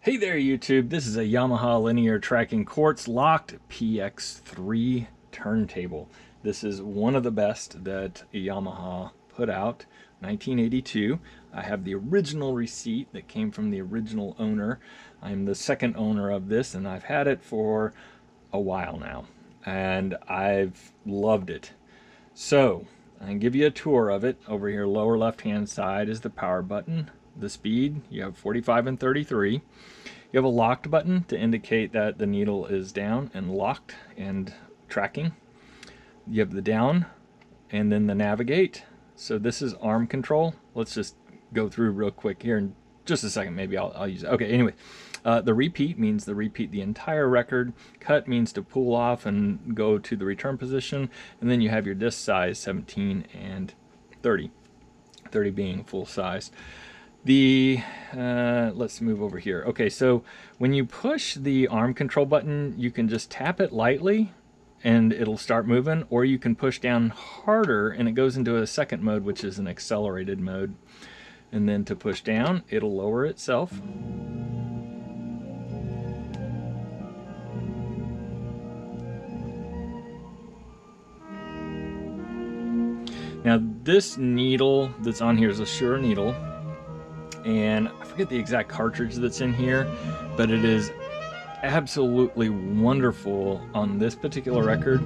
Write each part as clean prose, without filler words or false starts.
Hey there YouTube, this is a Yamaha linear tracking quartz locked PX-3 turntable. This is one of the best that Yamaha put out, 1982. I have the original receipt that came from the original owner. I'm the second owner of this and I've had it for a while now and I've loved it. So I can give you a tour of it. Over here lower left hand side is the power button. The speed, you have 45 and 33. You have a locked button to indicate that the needle is down and locked and tracking. You have the down and then the navigate. So this is arm control. Let's just go through real quick here in just a second. Maybe I'll use it. Okay, anyway, the repeat means to repeat the entire record. Cut means to pull off and go to the return position. And then you have your disc size, 17 and 30. 30 being full size. Let's move over here. Okay, so when you push the arm control button, you can just tap it lightly and it'll start moving, or you can push down harder and it goes into a second mode, which is an accelerated mode. And then to push down, it'll lower itself. Now this needle that's on here is a Shure needle. And I forget the exact cartridge that's in here, but it is absolutely wonderful on this particular record.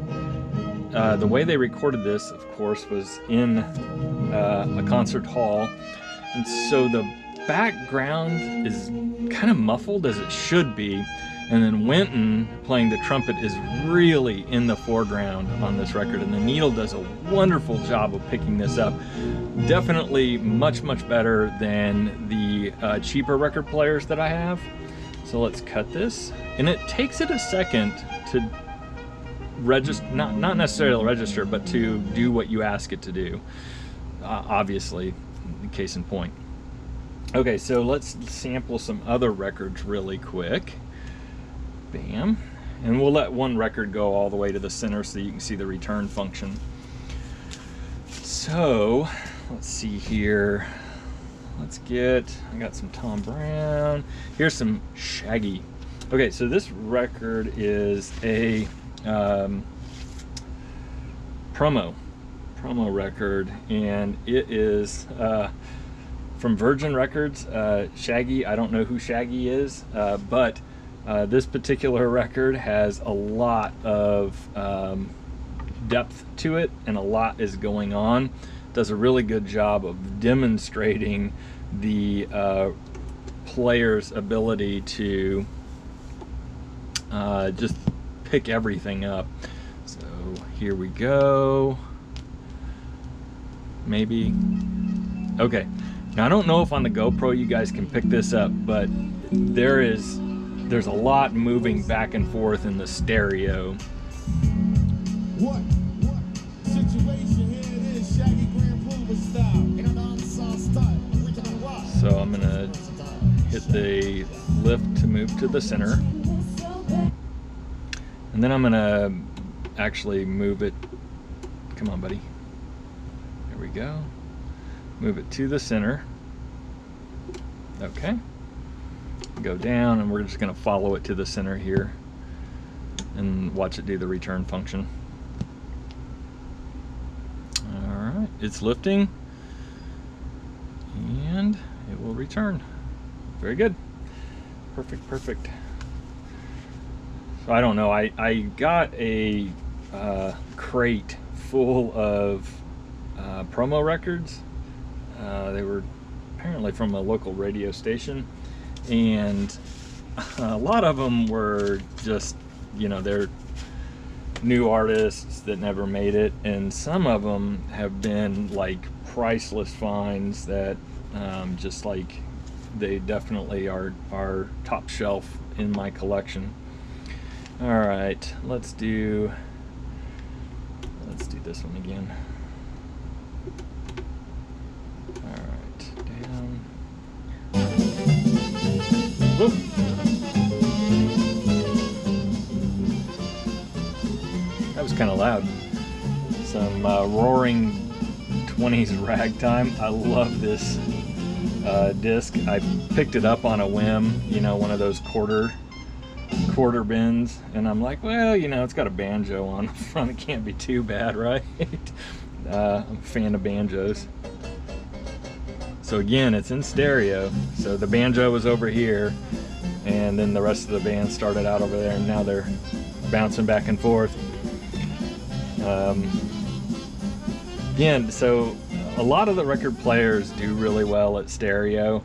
The way they recorded this, of course, was in a concert hall, and so the background is kind of muffled, as it should be, and then Winton playing the trumpet is really in the foreground on this record, and the needle does a wonderful job of picking this up. Definitely much better than the cheaper record players that I have. So let's cut this, and it takes it a second to register, not necessarily register, but to do what you ask it to do. Obviously, case in point. Okay, so let's sample some other records really quick. Bam. And we'll let one record go all the way to the center so you can see the return function. So let's see here. I got some Tom Brown. Here's some Shaggy. Okay, so this record is a promo record, and it is from Virgin Records. Shaggy, I don't know who Shaggy is, but this particular record has a lot of depth to it, and a lot is going on. Does a really good job of demonstrating the player's ability to just pick everything up. So here we go. Maybe. Okay. Now I don't know if on the GoPro you guys can pick this up, but there's a lot moving back and forth in the stereo. What situation here it is, Shaggy Grand Pulver style. So I'm gonna hit the lift to move to the center, and then I'm gonna actually move it. Come on, buddy. There we go. Move it to the center. Okay. Go down, and we're just going to follow it to the center here and watch it do the return function. Alright, it's lifting and it will return. Very good. Perfect. So I don't know, I got a crate full of promo records. They were apparently from a local radio station, and a lot of them were just, you know, they're new artists that never made it, and some of them have been like priceless finds that just like they definitely are top shelf in my collection. All right, let's do this one again. Whoop. That was kind of loud. Some roaring 20s ragtime. I love this disc. I picked it up on a whim, you know, one of those quarter bins, and I'm like, well, you know, it's got a banjo on the front, it can't be too bad, right? I'm a fan of banjos. So again, it's in stereo, so the banjo was over here, and then the rest of the band started out over there, and now they're bouncing back and forth. Again, so a lot of the record players do really well at stereo,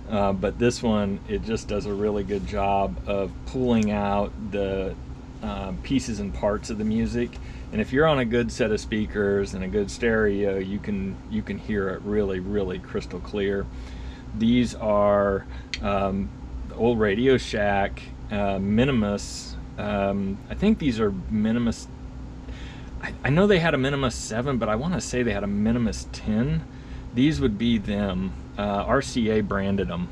but this one, it just does a really good job of pulling out the pieces and parts of the music. And if you're on a good set of speakers and a good stereo, you can hear it really, really crystal clear. These are the old Radio Shack Minimus. I think these are Minimus. I know they had a Minimus 7, but I want to say they had a Minimus 10. These would be them. RCA branded them.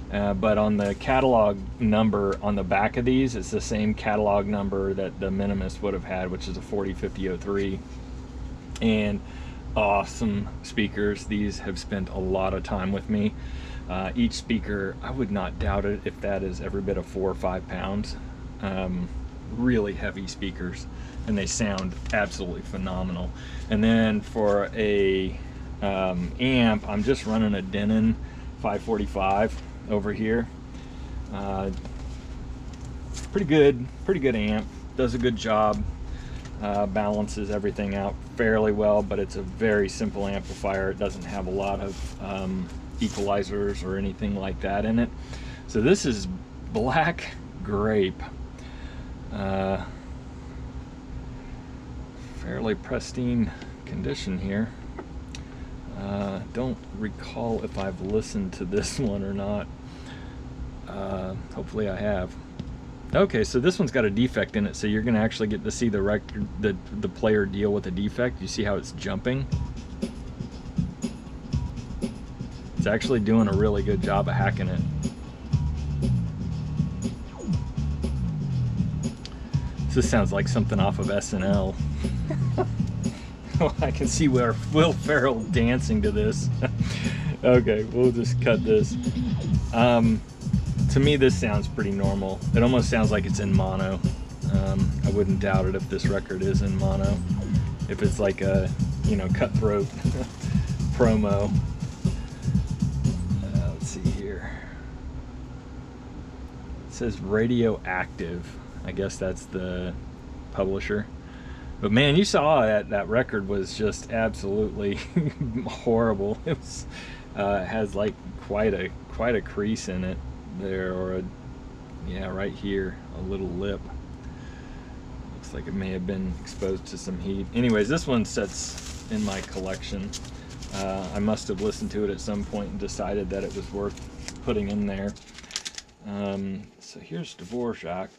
But on the catalog number on the back of these, it's the same catalog number that the Minimus would have had, which is a 405003. And awesome speakers. These have spent a lot of time with me. Each speaker, I would not doubt it if that is every bit of 4 or 5 pounds. Really heavy speakers, and they sound absolutely phenomenal. And then for a amp, I'm just running a Denon 545 over here. Pretty good amp, does a good job, balances everything out fairly well, but it's a very simple amplifier. It doesn't have a lot of equalizers or anything like that in it. So this is Black Grape. Fairly pristine condition here. Don't recall if I've listened to this one or not. Hopefully I have. Okay, so this one's got a defect in it, so you're gonna actually get to see the record, the player deal with the defect. You see how it's jumping? It's actually doing a really good job of hacking it. This sounds like something off of SNL. I can see where Will Ferrell dancing to this. Okay, we'll just cut this. To me, this sounds pretty normal. It almost sounds like it's in mono. I wouldn't doubt it if this record is in mono. If it's like a, you know, Cutthroat promo. Let's see here. It says Radioactive. I guess that's the publisher. But man, you saw that record was just absolutely horrible. It was, has like quite a crease in it there, or yeah, right here, a little lip. Looks like it may have been exposed to some heat. Anyways, this one sits in my collection. I must have listened to it at some point and decided that it was worth putting in there. So here's Dvorak.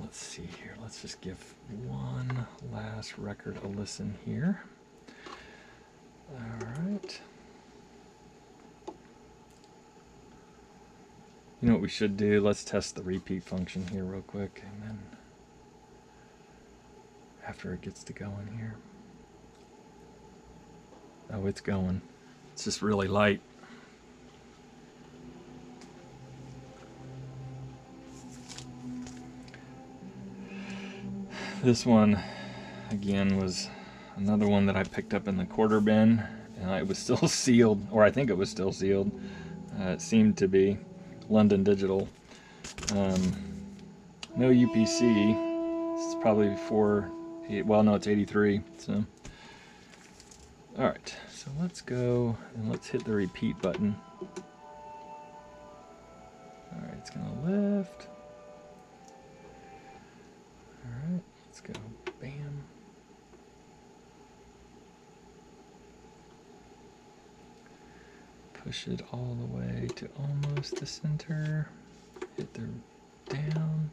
Let's see here. Let's just give one last record a listen here. All right. You know what we should do? Let's test the repeat function here real quick, and then after it gets to going here. Oh, it's going. It's just really light. This one, again, was another one that I picked up in the quarter bin, and it was still sealed, or I think it was still sealed. It seemed to be. London Digital. No UPC. This is probably before, well, no, it's 83. So, all right. So let's go and let's hit the repeat button. All right, it's gonna lift. All right, let's go. Bam. Push it all the way to almost the center. Hit the down.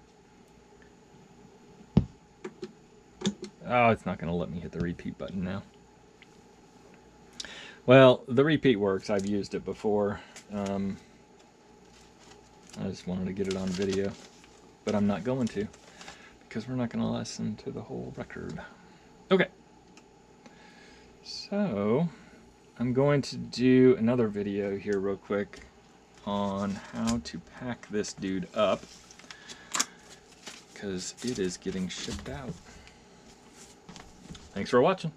Oh, it's not going to let me hit the repeat button now. Well, the repeat works. I've used it before. I just wanted to get it on video, but I'm not going to, because we're not going to listen to the whole record. Okay. So, I'm going to do another video here real quick on how to pack this dude up, because it is getting shipped out. Thanks for watching.